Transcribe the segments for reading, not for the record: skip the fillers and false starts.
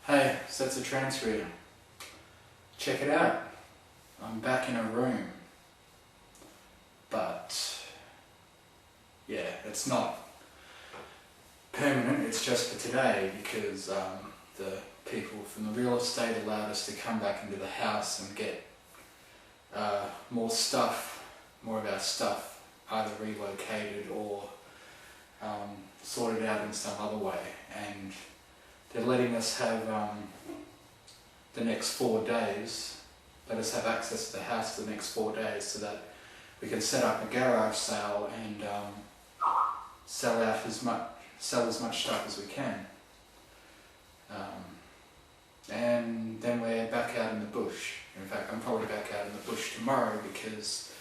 Hey, Setzer Trance Reader. Check it out. I'm back in a room. But, yeah, it's not permanent, it's just for today because the people from the real estate allowed us to come back into the house and get more of our stuff, either relocated or sorted out in some other way. And they're letting us have the next 4 days, let us have access to the house for the next 4 days so that we can set up a garage sale and sell as much stuff as we can. And then we're back out in the bush. In fact, I'm probably back out in the bush tomorrow because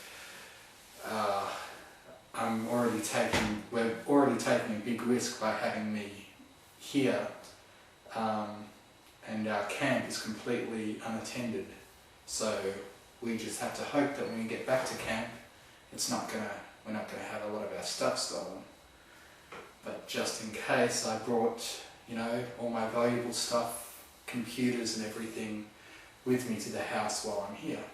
we're already taking a big risk by having me here, and our camp is completely unattended. So we just have to hope that when we get back to camp, we're not gonna have a lot of our stuff stolen. But just in case, I brought, all my valuable stuff, computers and everything with me to the house while I'm here.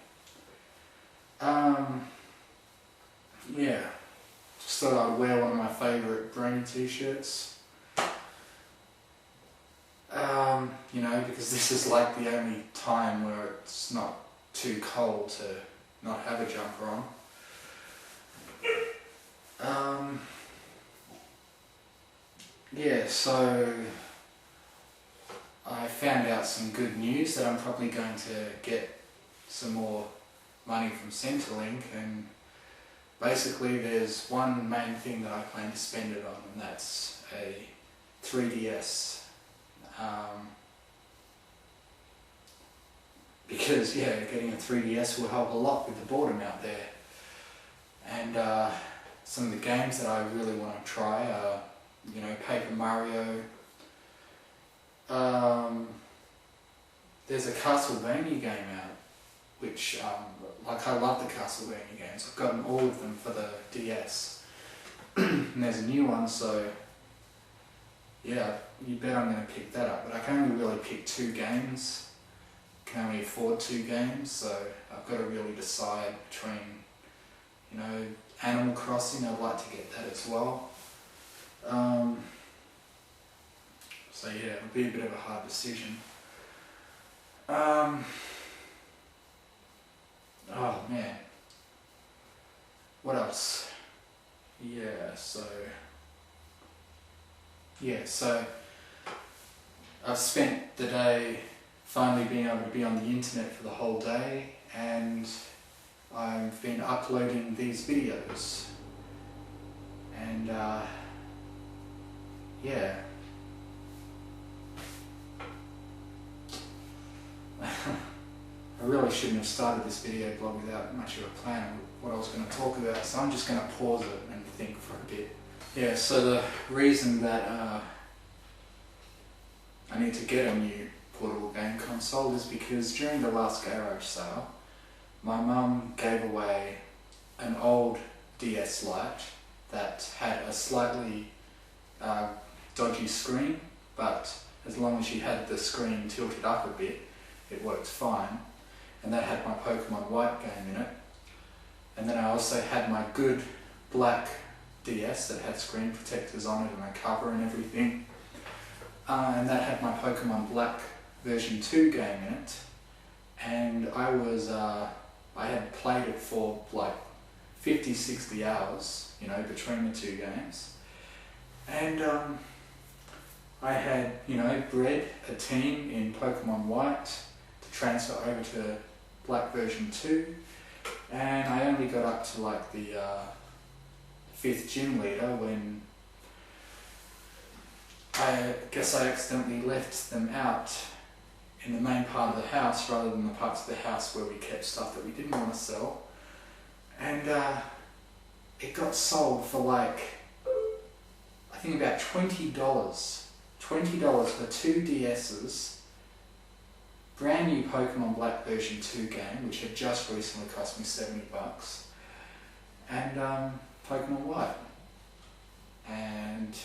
Yeah, just thought I'd wear one of my favourite Brain t-shirts. Because this is like the only time where it's not too cold to not have a jumper on. Yeah, so I found out some good news that I'm probably going to get some more money from Centrelink, and basically there's one main thing that I plan to spend it on, and that's a 3DS. Because getting a 3DS will help a lot with the boredom out there. And some of the games that I really want to try are, Paper Mario. There's a Castlevania game out, which, I love the Castlevania games. I've gotten all of them for the DS. And there's a new one, so yeah, you bet I'm going to pick that up. But I can only really pick 2 games. Can only afford 2 games, so I've got to really decide between, Animal Crossing. I'd like to get that as well. So yeah, it'll be a bit of a hard decision. Oh man, what else? So I've spent the day finally being able to be on the internet for the whole day, and I've been uploading these videos, and yeah. I really shouldn't have started this video blog without much of a plan of what I was going to talk about, so I'm just going to pause it and think for a bit. Yeah, so the reason that I need to get a new portable game console is because during the last garage sale, my mum gave away an old DS Lite that had a slightly dodgy screen, but as long as you had the screen tilted up a bit, it worked fine. And that had my Pokemon White game in it. And then I also had my good black DS that had screen protectors on it and a cover and everything. And that had my Pokemon Black version 2 game in it. And I had played it for like 50-60 hours, between the 2 games. And I had, bred a team in Pokemon White to transfer over to Black version 2, and I only got up to like the 5th gym leader when I guess I accidentally left them out in the main part of the house rather than the parts of the house where we kept stuff that we didn't want to sell, and it got sold for like, I think about $20 for 2 DS's, brand new Pokemon Black version 2 game, which had just recently cost me $70, and Pokemon White. And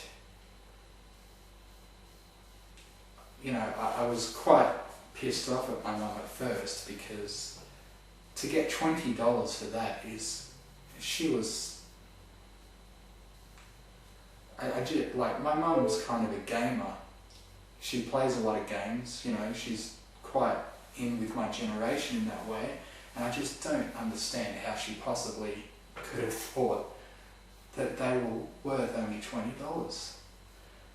I was quite pissed off at my mum at first because to get $20 for that she was, I just, like, my mum's kind of a gamer. She plays a lot of games, she's quite in with my generation in that way, and I just don't understand how she possibly could have thought that they were worth only $20.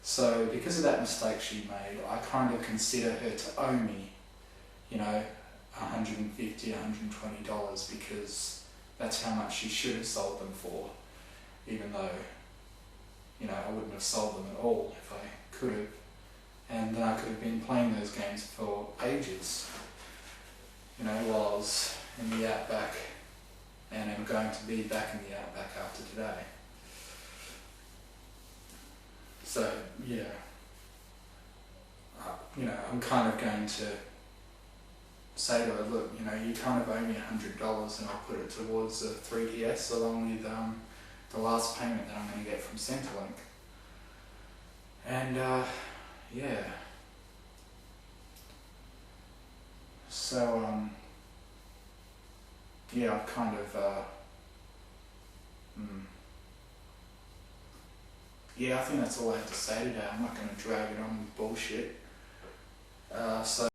So because of that mistake she made, I kind of consider her to owe me, $150, $120, because that's how much she should have sold them for, even though, I wouldn't have sold them at all if I could have. And then I could have been playing those games for ages, while I was in the outback, and am going to be back in the outback after today. So, yeah, I'm kind of going to say to her, look, you kind of owe me $100 and I'll put it towards the 3DS along with the last payment that I'm going to get from Centrelink. And, yeah. So, yeah, I've kind of, yeah, I think that's all I have to say today. I'm not going to drag it on with bullshit. So